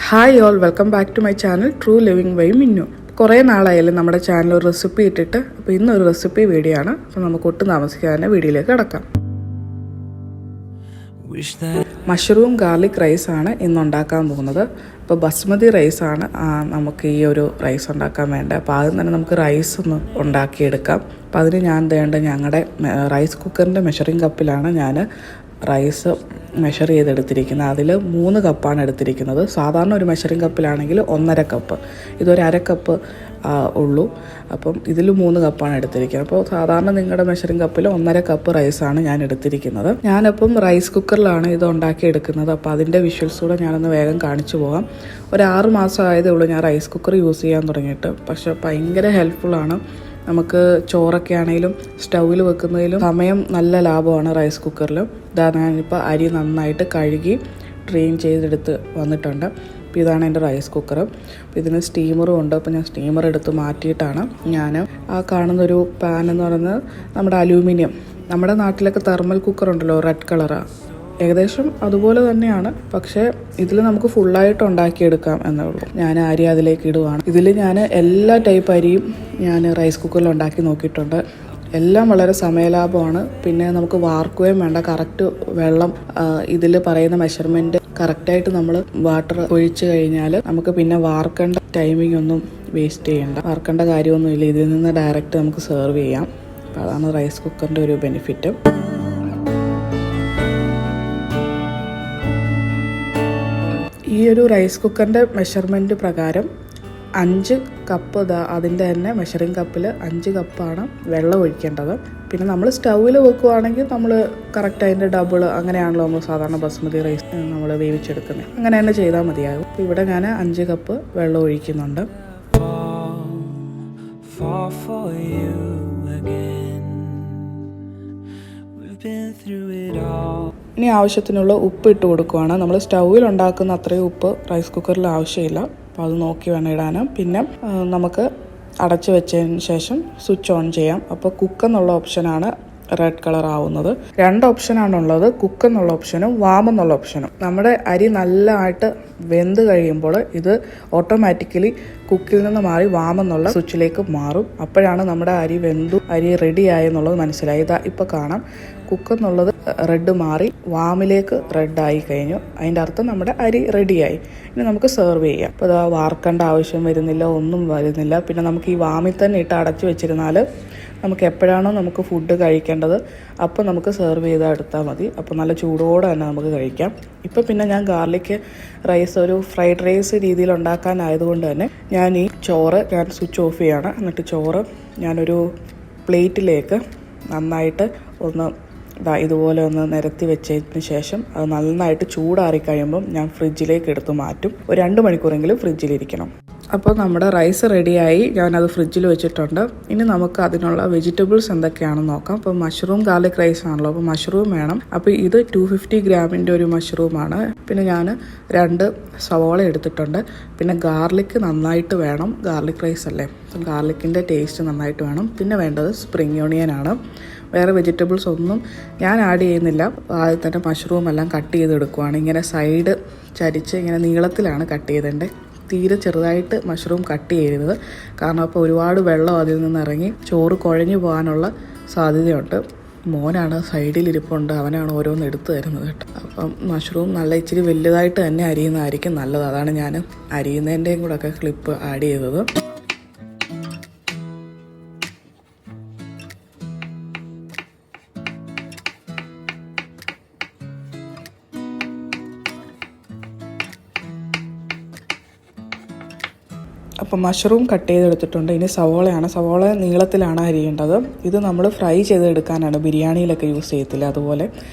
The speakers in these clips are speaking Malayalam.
Hi all, welcome back to my channel true living by Minnu. കുറേ നാളായാലും നമ്മുടെ ചാനൽ ഒരു റെസിപ്പി ഇട്ടിട്ട്. അപ്പോൾ ഇന്നൊരു റെസിപ്പി വീഡിയോ ആണ്. അപ്പോൾ നമുക്ക് ഒട്ടും താമസിക്കാതെ വീഡിയോയിലേക്ക് കിടക്കാം. മഷ്റൂം ഗാർലിക് റൈസാണ് ഇന്നുണ്ടാക്കാൻ പോകുന്നത്. അപ്പോൾ ബസ്മതി റൈസാണ് നമുക്ക് ഈ ഒരു റൈസ് ഉണ്ടാക്കാൻ വേണ്ടത്. അപ്പോൾ ആദ്യം തന്നെ നമുക്ക് റൈസ് ഒന്ന് ഉണ്ടാക്കിയെടുക്കാം. അപ്പോൾ അതിന് ഞാൻ ഞങ്ങളുടെ റൈസ് കുക്കറിൻ്റെ മെഷറിംഗ് കപ്പിലാണ് ഞാൻ റൈസ് മെഷർ ചെയ്തെടുത്തിരിക്കുന്നത്. അതിൽ 3 കപ്പാണ് എടുത്തിരിക്കുന്നത്. സാധാരണ ഒരു മെഷറിംഗ് കപ്പിലാണെങ്കിൽ 1.5 കപ്പ്, ഇതൊരു 1/2 കപ്പ് ഉള്ളൂ. അപ്പം ഇതിൽ 3 കപ്പാണ് എടുത്തിരിക്കുന്നത്. അപ്പോൾ സാധാരണ നിങ്ങളുടെ മെഷറിംഗ് കപ്പിൽ 1.5 കപ്പ് റൈസാണ് ഞാൻ എടുത്തിരിക്കുന്നത്. ഞാനപ്പം റൈസ് കുക്കറിലാണ് ഇത് ഉണ്ടാക്കിയെടുക്കുന്നത്. അപ്പോൾ അതിൻ്റെ വിഷ്വൽസ് കൂടെ ഞാനൊന്ന് വേഗം കാണിച്ചു പോകാം. ഒരു 6 മാസം ആയതേ ഉള്ളൂ ഞാൻ റൈസ് കുക്കർ യൂസ് ചെയ്യാൻ തുടങ്ങിയിട്ട്. പക്ഷേ ഭയങ്കര ഹെൽപ്ഫുള്ളാണ്. നമുക്ക് ചോറൊക്കെ ആണെങ്കിലും സ്റ്റൗവിൽ വെക്കുന്നതിലും സമയം നല്ല ലാഭമാണ് റൈസ് കുക്കറിൽ. ഇതാ ഞാനിപ്പോൾ അരി നന്നായിട്ട് കഴുകി ഡ്രെയിൻ ചെയ്തെടുത്ത് വന്നിട്ടുണ്ട്. അപ്പോൾ ഇതാണ് എൻ്റെ റൈസ് കുക്കർ. അപ്പോൾ ഇതിന് സ്റ്റീമറും ഉണ്ട്. അപ്പോൾ ഞാൻ സ്റ്റീമർ എടുത്ത് മാറ്റിയിട്ടാണ് ഞാൻ കാണുന്നൊരു പാൻ എന്ന് പറയുന്നത് നമ്മുടെ അലൂമിനിയം, നമ്മുടെ നാട്ടിലൊക്കെ തെർമൽ കുക്കർ ഉണ്ടല്ലോ, റെഡ് കളറാണ്, ഏകദേശം അതുപോലെ തന്നെയാണ്. പക്ഷേ ഇതിൽ നമുക്ക് ഫുള്ളായിട്ട് ഉണ്ടാക്കിയെടുക്കാം എന്നേ ഉള്ളൂ. ഞാൻ അരി അതിലേക്ക് ഇടുവാണ്. ഇതിൽ ഞാൻ എല്ലാ ടൈപ്പ് അരിയും ഞാൻ റൈസ് കുക്കറിൽ ഉണ്ടാക്കി നോക്കിയിട്ടുണ്ട്. എല്ലാം വളരെ സമയലാഭമാണ്. പിന്നെ നമുക്ക് വാർക്കുകയും വേണ്ട. കറക്റ്റ് വെള്ളം ഇതിൽ പറയുന്ന മെഷർമെൻറ്റ് കറക്റ്റായിട്ട് നമ്മൾ വാട്ടർ ഒഴിച്ച് കഴിഞ്ഞാൽ നമുക്ക് പിന്നെ വാർക്കേണ്ട ടൈമിംഗ് ഒന്നും വേസ്റ്റ് ചെയ്യേണ്ട, വാർക്കേണ്ട കാര്യമൊന്നുമില്ല. ഇതിൽ നിന്ന് ഡയറക്റ്റ് നമുക്ക് സെർവ് ചെയ്യാം. അപ്പോൾ അതാണ് റൈസ് കുക്കറിൻ്റെ ഒരു ബെനിഫിറ്റ്. ഈ ഒരു റൈസ് കുക്കറിൻ്റെ മെഷർമെൻറ്റ് പ്രകാരം 5 കപ്പ് അതിൻ്റെ തന്നെ മെഷറിംഗ് കപ്പിൽ 5 കപ്പാണ് വെള്ളം ഒഴിക്കേണ്ടത്. പിന്നെ നമ്മൾ സ്റ്റൗവിൽ വെക്കുകയാണെങ്കിൽ നമ്മൾ കറക്റ്റ് അതിൻ്റെ ഡബിൾ, അങ്ങനെയാണല്ലോ നമ്മൾ സാധാരണ ബസ്മതി റൈസ് നമ്മൾ വേവിച്ചെടുക്കുന്നത്. അങ്ങനെ തന്നെ ചെയ്താൽ മതിയാകും. അപ്പോൾ ഇവിടെ ഞാൻ 5 കപ്പ് വെള്ളം ഒഴിക്കുന്നുണ്ട്. ഇനി ആവശ്യത്തിനുള്ള ഉപ്പ് ഇട്ട് കൊടുക്കുകയാണ്. നമ്മൾ സ്റ്റൗവിൽ ഉണ്ടാക്കുന്ന അത്രയും ഉപ്പ് റൈസ് കുക്കറിൽ ആവശ്യമില്ല. അപ്പോൾ അത് നോക്കി വേണം ഇടാൻ. പിന്നെ നമുക്ക് അടച്ചു വെച്ചതിന് ശേഷം സ്വിച്ച് ഓൺ ചെയ്യാം. അപ്പോൾ കുക്ക് എന്നുള്ള ഓപ്ഷനാണ് റെഡ് കളർ ആവുന്നത്. 2 ഓപ്ഷനാണുള്ളത്, കുക്ക് എന്നുള്ള ഓപ്ഷനും വാം എന്നുള്ള ഓപ്ഷനും. നമ്മുടെ അരി നല്ലതായിട്ട് വെന്ത് കഴിയുമ്പോൾ ഇത് ഓട്ടോമാറ്റിക്കലി കുക്കിൽ നിന്ന് മാറി വാം എന്നുള്ള സ്വിച്ചിലേക്ക് മാറും. അപ്പോഴാണ് നമ്മുടെ അരി വെന്തു, അരി റെഡി ആയെന്നുള്ളത് മനസ്സിലായി. ഇതാ ഇപ്പോൾ കാണാം, കുക്ക് എന്നുള്ളത് റെഡ് മാറി വാമിലേക്ക് റെഡായി കഴിഞ്ഞു. അതിൻ്റെ അർത്ഥം നമ്മുടെ അരി റെഡിയായി. ഇനി നമുക്ക് സെർവ് ചെയ്യാം. അപ്പോൾ ഇതാ വാർക്കേണ്ട ആവശ്യം വരുന്നില്ല, ഒന്നും വരുന്നില്ല. പിന്നെ നമുക്ക് ഈ വാമിൽ തന്നെ ഇട്ട് അടച്ചു വെച്ചിരുന്നാൽ നമുക്ക് എപ്പോഴാണോ നമുക്ക് ഫുഡ് കഴിക്കേണ്ടത് അപ്പോൾ നമുക്ക് സെർവ് ചെയ്താൽ എടുത്താൽ മതി. അപ്പോൾ നല്ല ചൂടോടെ തന്നെ നമുക്ക് കഴിക്കാം. ഇപ്പോൾ പിന്നെ ഞാൻ ഗാർലിക് റൈസ് ഒരു ഫ്രൈഡ് റൈസ് രീതിയിൽ ഉണ്ടാക്കാനായതുകൊണ്ട് തന്നെ ഞാൻ ഈ ചോറ് ഞാൻ സ്വിച്ച് ഓഫ് ചെയ്യാണ്. എന്നിട്ട് ചോറ് ഞാനൊരു പ്ലേറ്റിലേക്ക് നന്നായിട്ട് ഒന്ന് ഇതുപോലെ ഒന്ന് നിരത്തി വെച്ചതിന് ശേഷം അത് നന്നായിട്ട് ചൂടാറി കഴിയുമ്പം ഞാൻ ഫ്രിഡ്ജിലേക്ക് എടുത്ത് മാറ്റും. ഒരു 2 മണിക്കൂറെങ്കിലും ഫ്രിഡ്ജിലിരിക്കണം. അപ്പോൾ നമ്മുടെ റൈസ് റെഡിയായി, ഞാനത് ഫ്രിഡ്ജിൽ വെച്ചിട്ടുണ്ട്. ഇനി നമുക്ക് അതിനുള്ള വെജിറ്റബിൾസ് എന്തൊക്കെയാണെന്ന് നോക്കാം. അപ്പോൾ മഷ്റൂം ഗാർലിക് റൈസ് ആണല്ലോ, അപ്പോൾ മഷ്റൂം വേണം. അപ്പോൾ ഇത് 250 ഗ്രാമിൻ്റെ ഒരു മഷ്റൂമാണ്. പിന്നെ ഞാൻ 2 സവോള എടുത്തിട്ടുണ്ട്. പിന്നെ ഗാർലിക് നന്നായിട്ട് വേണം, ഗാർലിക് റൈസ് അല്ലേ, ഗാർലിക്കിൻ്റെ ടേസ്റ്റ് നന്നായിട്ട് വേണം. പിന്നെ വേണ്ടത് സ്പ്രിംഗ് ഓണിയൻ ആണ്. വേറെ വെജിറ്റബിൾസ് ഒന്നും ഞാൻ ആഡ് ചെയ്യുന്നില്ല. ആദ്യം തന്നെ മഷ്റൂം എല്ലാം കട്ട് ചെയ്തെടുക്കുവാണ്. ഇങ്ങനെ സൈഡ് ചരിച്ച് ഇങ്ങനെ നീളത്തിലാണ് കട്ട് ചെയ്തേണ്ടത്. തീരെ ചെറുതായിട്ട് മഷ്റൂം കട്ട് ചെയ്യരുത്, കാരണം അപ്പോൾ ഒരുപാട് വെള്ളം അതിൽ നിന്ന് ഇറങ്ങി ചോറ് കുഴഞ്ഞു പോകാനുള്ള സാധ്യതയുണ്ട്. മോനാണ് സൈഡിലിരിപ്പുണ്ട്, അവനാണ് ഓരോന്ന് എടുത്തു തരുന്നത് കേട്ടോ. അപ്പം മഷ്റൂം നല്ല ഇച്ചിരി വലുതായിട്ട് തന്നെ അരിയുന്നതായിരിക്കും നല്ലത്. അതാണ് ഞാൻ അരിയുന്നതിൻ്റെയും കൂടെ ഒക്കെ ക്ലിപ്പ് ആഡ് ചെയ്തത്. അപ്പോൾ മഷ്റൂം കട്ട് ചെയ്തെടുത്തിട്ടുണ്ട്. ഇനി സവോളയാണ്. സവോള നീളത്തിലാണ് അരിയേണ്ടത്. ഇത് നമ്മൾ ഫ്രൈ ചെയ്തെടുക്കാനാണ്, ബിരിയാണിയിലൊക്കെ യൂസ് ചെയ്യത്തില്ല, അതുപോലെ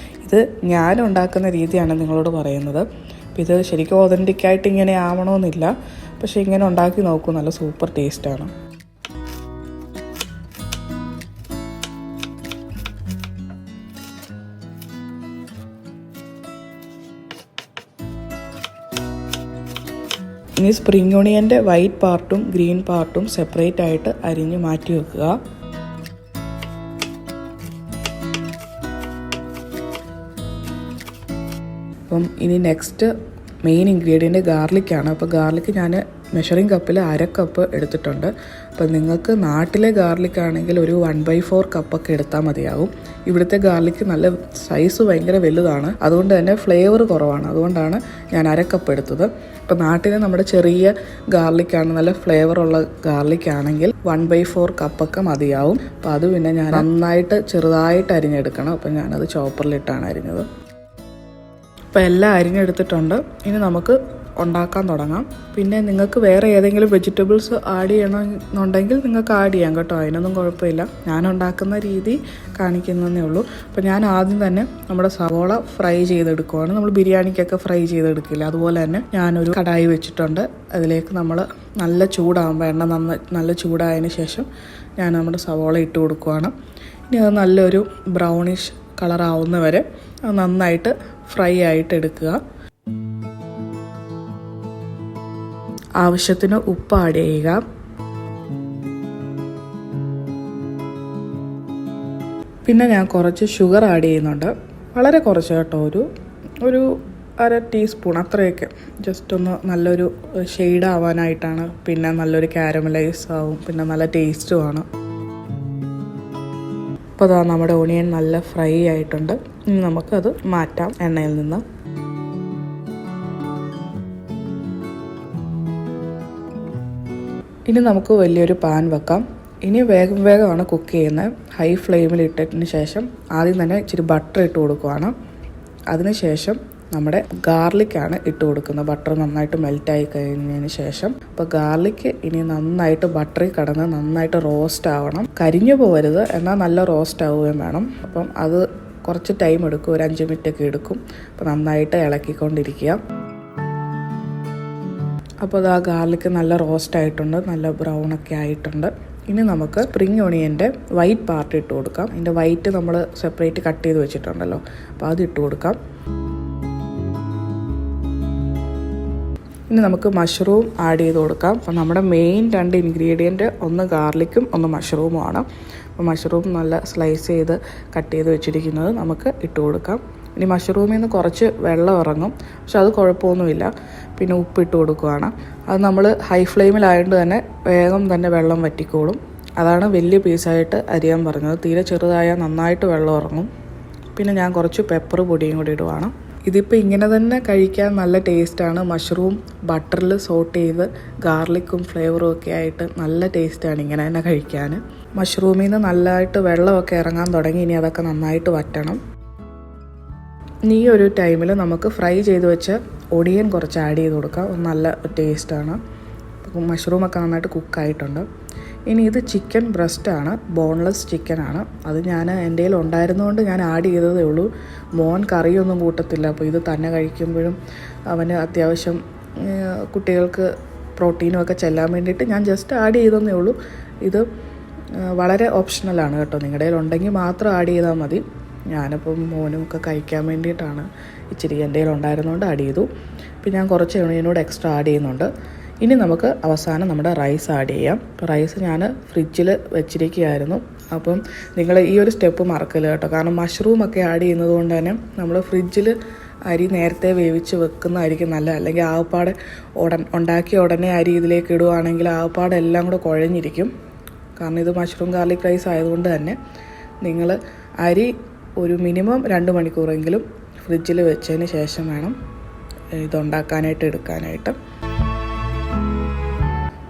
ഇത് ഞാൻ ഉണ്ടാക്കുന്ന രീതിയാണ് നിങ്ങളോട് പറയുന്നത്. അപ്പോൾ ഇത് ശരിക്കും ഒതൻറ്റിക്കായിട്ട് ഇങ്ങനെ ആവണമെന്നില്ല, പക്ഷേ ഇങ്ങനെ ഉണ്ടാക്കി നോക്കൂ, നല്ല സൂപ്പർ ടേസ്റ്റാണ്. ഇനി സ്പ്രിംഗ് ഓണിയൻ്റെ വൈറ്റ് പാർട്ടും ഗ്രീൻ പാർട്ടും സെപ്പറേറ്റ് ആയിട്ട് അരിഞ്ഞ് മാറ്റി വെക്കുക. അപ്പം ഇനി നെക്സ്റ്റ് മെയിൻ ഇൻഗ്രീഡിയൻറ്റ് ഗാർലിക്കാണ്. അപ്പോൾ ഗാർലിക്ക് ഞാൻ മെഷറിംഗ് കപ്പിൽ 1/2 കപ്പ് എടുത്തിട്ടുണ്ട്. അപ്പോൾ നിങ്ങൾക്ക് നാട്ടിലെ ഗാർലിക് ആണെങ്കിൽ ഒരു 1/4 കപ്പൊക്കെ എടുത്താൽ മതിയാകും. ഇവിടുത്തെ ഗാർലിക്ക് നല്ല സൈസ് ഭയങ്കര വലുതാണ്, അതുകൊണ്ട് തന്നെ ഫ്ലേവർ കുറവാണ്. അതുകൊണ്ടാണ് ഞാൻ 1/2 കപ്പ് എടുത്തത്. ഇപ്പോൾ നാട്ടിൽ നമ്മുടെ ചെറിയ ഗാർലിക്കാണ്, നല്ല ഫ്ലേവറുള്ള ഗാർലിക്കാണെങ്കിൽ 1/4 കപ്പൊക്കെ മതിയാവും. അപ്പോൾ അത് പിന്നെ ഞാൻ നന്നായിട്ട് ചെറുതായിട്ട് അരിഞ്ഞെടുക്കണം. അപ്പോൾ ഞാനത് ചോപ്പറിലിട്ടാണ് അരിഞ്ഞത്. അപ്പോൾ എല്ലാം അരിഞ്ഞെടുത്തിട്ടുണ്ട്. ഇനി നമുക്ക് ഉണ്ടാക്കാൻ തുടങ്ങാം. പിന്നെ നിങ്ങൾക്ക് വേറെ ഏതെങ്കിലും വെജിറ്റബിൾസ് ആഡ് ചെയ്യണമെന്നുണ്ടെങ്കിൽ നിങ്ങൾക്ക് ആഡ് ചെയ്യാം കേട്ടോ, അതിനൊന്നും കുഴപ്പമില്ല. ഞാൻ ഉണ്ടാക്കുന്ന രീതി കാണിക്കുന്നതേ ഉള്ളൂ. അപ്പോൾ ഞാൻ ആദ്യം തന്നെ നമ്മുടെ സവോള ഫ്രൈ ചെയ്തെടുക്കുവാണ്. നമ്മൾ ബിരിയാണിക്കൊക്കെ ഫ്രൈ ചെയ്തെടുക്കില്ല, അതുപോലെ തന്നെ ഞാനൊരു കടായി വെച്ചിട്ടുണ്ട്. അതിലേക്ക് നമ്മൾ നല്ല ചൂടാകുമ്പോൾ എണ്ണ നല്ല ചൂടായതിന് ശേഷം ഞാൻ നമ്മുടെ സവോള ഇട്ട് കൊടുക്കുവാണ്. ഇനി അത് നല്ലൊരു ബ്രൗണിഷ് കളറാവുന്ന വരെ നന്നായിട്ട് ഫ്രൈ ആയിട്ട് എടുക്കുക. ആവശ്യത്തിന് ഉപ്പ് ആഡ് ചെയ്യുക. പിന്നെ ഞാൻ കുറച്ച് ഷുഗർ ആഡ് ചെയ്യുന്നുണ്ട്, വളരെ കുറച്ച് കേട്ടോ, ഒരു 1/2 ടീസ്പൂൺ അത്രയൊക്കെ. ജസ്റ്റ് ഒന്ന് നല്ലൊരു ഷെയ്ഡ് ആവാനായിട്ടാണ്. പിന്നെ നല്ലൊരു കാരമലൈസ് ആവും, പിന്നെ നല്ല ടേസ്റ്റുമാണ്. അപ്പോൾ അതാ നമ്മുടെ ഓണിയൻ നല്ല ഫ്രൈ ആയിട്ടുണ്ട്. ഇനി നമുക്കത് മാറ്റാം എണ്ണയിൽ നിന്ന്. ഇനി നമുക്ക് വലിയൊരു പാൻ വെക്കാം. ഇനി വേഗമാണ് കുക്ക് ചെയ്യുന്നത്. ഹൈ ഫ്ലെയിമിൽ ഇട്ടതിന് ശേഷം ആദ്യം തന്നെ ഇച്ചിരി ബട്ടർ ഇട്ട് കൊടുക്കുവാണ്. അതിനുശേഷം നമ്മുടെ ഗാർലിക്കാണ് ഇട്ട് കൊടുക്കുന്നത്. ബട്ടർ നന്നായിട്ട് മെൽറ്റായി കഴിഞ്ഞതിന് ശേഷം അപ്പോൾ ഗാർലിക്ക് ഇനി നന്നായിട്ട് ബട്ടറിൽ കടന്ന് നന്നായിട്ട് റോസ്റ്റ് ആവണം. കരിഞ്ഞു പോകരുത്, എന്നാൽ നല്ല റോസ്റ്റ് ആവുകയും വേണം. അപ്പം അത് കുറച്ച് ടൈം എടുക്കും, ഒരു 5 മിനിറ്റൊക്കെ എടുക്കും. അപ്പോൾ നന്നായിട്ട് ഇളക്കിക്കൊണ്ടിരിക്കുക. അപ്പോൾ അത് ആ ഗാർലിക്ക് നല്ല റോസ്റ്റ് ആയിട്ടുണ്ട്, നല്ല ബ്രൗണൊക്കെ ആയിട്ടുണ്ട്. ഇനി നമുക്ക് സ്പ്രിംഗ് ഒണിയൻ്റെ വൈറ്റ് പാർട്ട് ഇട്ട് കൊടുക്കാം. അതിൻ്റെ വൈറ്റ് നമ്മൾ സെപ്പറേറ്റ് കട്ട് ചെയ്ത് വെച്ചിട്ടുണ്ടല്ലോ, അപ്പോൾ അത് ഇട്ട് കൊടുക്കാം. ഇനി നമുക്ക് മഷ്റൂം ആഡ് ചെയ്ത് കൊടുക്കാം. അപ്പോൾ നമ്മുടെ മെയിൻ 2 ഇൻഗ്രീഡിയൻറ്റ് ഒന്ന് ഗാർലിക്കും ഒന്ന് മഷ്റൂമുമാണ്. അപ്പോൾ മഷ്റൂം നല്ല സ്ലൈസ് ചെയ്ത് കട്ട് ചെയ്ത് വെച്ചിരിക്കുന്നത് നമുക്ക് ഇട്ട് കൊടുക്കാം. ഇനി മഷ്റൂമിൽ നിന്ന് കുറച്ച് വെള്ളം ഇറങ്ങും, പക്ഷെ അത് കുഴപ്പമൊന്നുമില്ല. പിന്നെ ഉപ്പിട്ട് കൊടുക്കുകയാണ്. അത് നമ്മൾ ഹൈ ഫ്ലെയിമിലായതുകൊണ്ട് തന്നെ വേഗം തന്നെ വെള്ളം വറ്റിക്കോളും. അതാണ് വലിയ പീസായിട്ട് അരിയാൻ പറഞ്ഞത്. തീരെ ചെറുതായാൽ നന്നായിട്ട് വെള്ളം ഇറങ്ങും. പിന്നെ ഞാൻ കുറച്ച് പെപ്പർ പൊടിയും കൂടി ഇടുവാണ്. ഇതിപ്പോൾ ഇങ്ങനെ തന്നെ കഴിക്കാൻ നല്ല ടേസ്റ്റാണ്. മഷ്റൂം ബട്ടറിൽ സോട്ട് ചെയ്ത് ഗാർലിക്കും ഫ്ലേവറും ഒക്കെ ആയിട്ട് നല്ല ടേസ്റ്റാണ് ഇങ്ങനെ തന്നെ കഴിക്കാൻ. മഷ്റൂമിൽ നിന്ന് നല്ലതായിട്ട് വെള്ളമൊക്കെ ഇറങ്ങാൻ തുടങ്ങി. ഇനി അതൊക്കെ നന്നായിട്ട് വറ്റണം. ഈ ഒരു ടൈമിൽ നമുക്ക് ഫ്രൈ ചെയ്ത് വെച്ച ഒടിയൻ കുറച്ച് ആഡ് ചെയ്ത് കൊടുക്കാം. നല്ല ടേസ്റ്റാണ്. മഷ്റൂമൊക്കെ നന്നായിട്ട് കുക്കായിട്ടുണ്ട്. ഇനി ഇത് ചിക്കൻ ബ്രസ്റ്റാണ്, ബോൺലെസ് ചിക്കനാണ്. അത് ഞാൻ എൻ്റെ കയ്യിൽ ഉണ്ടായിരുന്നതുകൊണ്ട് ഞാൻ ആഡ് ചെയ്തതേ ഉള്ളൂ. മോൻ കറിയൊന്നും കൂട്ടത്തില്ല, അപ്പോൾ ഇത് തന്നെ കഴിക്കുമ്പോഴും അവന് അത്യാവശ്യം കുട്ടികൾക്ക് പ്രോട്ടീനും ഒക്കെ ചെല്ലാൻ വേണ്ടിയിട്ട് ഞാൻ ജസ്റ്റ് ആഡ് ചെയ്തതേ ഉള്ളൂ. ഇത് വളരെ ഓപ്ഷണലാണ് കേട്ടോ, നിങ്ങളുടെ കയ്യിൽ ഉണ്ടെങ്കിൽ മാത്രം ആഡ് ചെയ്താൽ മതി. ഞാനിപ്പം മോനും ഒക്കെ കഴിക്കാൻ വേണ്ടിയിട്ടാണ് ഇച്ചിരി എൻ്റെ കയ്യിൽ ഉണ്ടായിരുന്നതുകൊണ്ട് ആഡ് ചെയ്തു. പിന്നെ ഞാൻ കുറച്ച് എണ്ണയോട് എക്സ്ട്രാ ആഡ് ചെയ്യുന്നുണ്ട്. ഇനി നമുക്ക് അവസാനം നമ്മുടെ റൈസ് ആഡ് ചെയ്യാം. അപ്പോൾ റൈസ് ഞാൻ ഫ്രിഡ്ജിൽ വെച്ചിരിക്കുകയായിരുന്നു. അപ്പം നിങ്ങൾ ഈ ഒരു സ്റ്റെപ്പ് മറക്കല്ല കേട്ടോ, കാരണം മഷ്റൂമൊക്കെ ആഡ് ചെയ്യുന്നത് കൊണ്ട് തന്നെ നമ്മൾ ഫ്രിഡ്ജിൽ അരി നേരത്തെ വേവിച്ച് വെക്കുന്നതായിരിക്കും നല്ലത്. അല്ലെങ്കിൽ ആവപ്പാടെ ഉണ്ടാക്കിയ ഉടനെ അരി ഇതിലേക്ക് ഇടുകയാണെങ്കിൽ ആവപ്പാടെ എല്ലാം കൂടെ കുഴഞ്ഞിരിക്കും. കാരണം ഇത് മഷ്റൂം ഗാർലിക് റൈസ് ആയതുകൊണ്ട് തന്നെ നിങ്ങൾ അരി ഒരു മിനിമം 2 മണിക്കൂറെങ്കിലും ഫ്രിഡ്ജിൽ വെച്ചതിന് ശേഷം വേണം ഇതുണ്ടാക്കാനായിട്ട് എടുക്കാനായിട്ട്.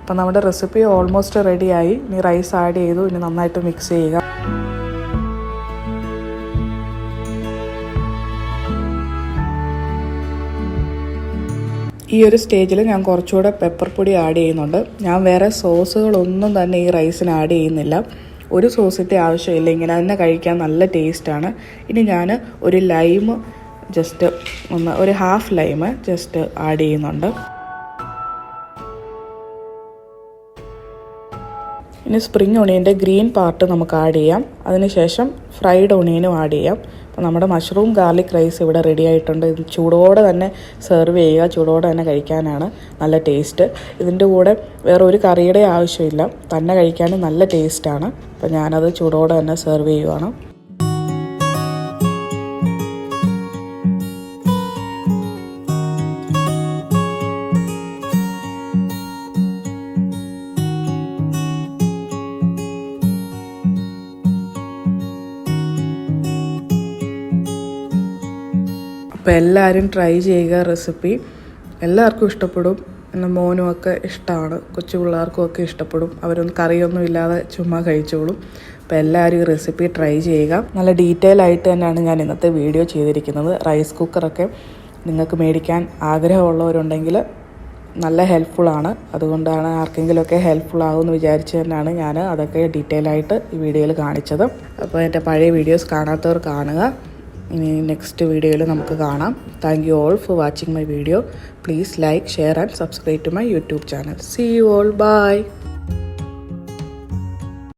അപ്പം നമ്മുടെ റെസിപ്പി ഓൾമോസ്റ്റ് റെഡിയായി. ഇനി റൈസ് ആഡ് ചെയ്തു. ഇനി നന്നായിട്ട് മിക്സ് ചെയ്യുക. ഈ ഒരു സ്റ്റേജിൽ ഞാൻ കുറച്ചുകൂടെ പെപ്പർ പൊടി ആഡ് ചെയ്യുന്നുണ്ട്. ഞാൻ വേറെ സോസുകളൊന്നും തന്നെ ഈ റൈസിന് ആഡ് ചെയ്യുന്നില്ല. ഒരു സോസിൻ്റെ ആവശ്യമില്ല, ഇങ്ങനെ തന്നെ കഴിക്കാൻ നല്ല ടേസ്റ്റാണ്. ഇനി ഞാൻ ഒരു ലൈം ജസ്റ്റ് ഒരു ഹാഫ് ലൈം ജസ്റ്റ് ആഡ് ചെയ്യുന്നുണ്ട്. ഇനി സ്പ്രിംഗ് ഒണിയൻ്റെ ഗ്രീൻ പാർട്ട് നമുക്ക് ആഡ് ചെയ്യാം. അതിനുശേഷം ഫ്രൈഡ് ഒണിയനും ആഡ് ചെയ്യാം. അപ്പോൾ നമ്മുടെ മഷ്റൂം ഗാർലിക് റൈസ് ഇവിടെ റെഡി ആയിട്ടുണ്ട്. ഇത് ചൂടോടെ തന്നെ സെർവ് ചെയ്യുക, ചൂടോടെ തന്നെ കഴിക്കാനാണ് നല്ല ടേസ്റ്റ്. ഇതിൻ്റെ കൂടെ വേറെ ഒരു കറിയുടെ ആവശ്യമില്ല, തന്നെ കഴിക്കാനും നല്ല ടേസ്റ്റാണ്. അപ്പോൾ ഞാനത് ചൂടോടെ തന്നെ സെർവ് ചെയ്യുവാണ്. അപ്പോൾ എല്ലാവരും ട്രൈ ചെയ്യുക റെസിപ്പി. എല്ലാവർക്കും ഇഷ്ടപ്പെടും. എൻ്റെ മോനും ഒക്കെ ഇഷ്ടമാണ്, കൊച്ചു പിള്ളേർക്കും ഒക്കെ ഇഷ്ടപ്പെടും. അവരൊന്നും കറിയൊന്നും ഇല്ലാതെ ചുമ്മാ കഴിച്ചോളും. അപ്പോൾ എല്ലാവരും ഈ റെസിപ്പി ട്രൈ ചെയ്യുക. നല്ല ഡീറ്റെയിൽ ആയിട്ട് തന്നെയാണ് ഞാൻ ഇന്നത്തെ വീഡിയോ ചെയ്തിരിക്കുന്നത്. റൈസ് കുക്കറൊക്കെ നിങ്ങൾക്ക് മേടിക്കാൻ ആഗ്രഹമുള്ളവരുണ്ടെങ്കിൽ നല്ല ഹെൽപ്ഫുള്ളാണ്. അതുകൊണ്ടാണ് ആർക്കെങ്കിലുമൊക്കെ ഹെൽപ്ഫുൾ ആകുമെന്ന് വിചാരിച്ച് തന്നെയാണ് ഞാൻ അതൊക്കെ ഡീറ്റെയിൽ ആയിട്ട് ഈ വീഡിയോയിൽ കാണിച്ചത്. അപ്പോൾ എൻ്റെ പഴയ വീഡിയോസ് കാണാത്തവർ കാണുക. ഇനി നെക്സ്റ്റ് വീഡിയോയിൽ നമുക്ക് കാണാം. Thank you all for watching my video. Please like, share and subscribe to my YouTube channel. See you all. By.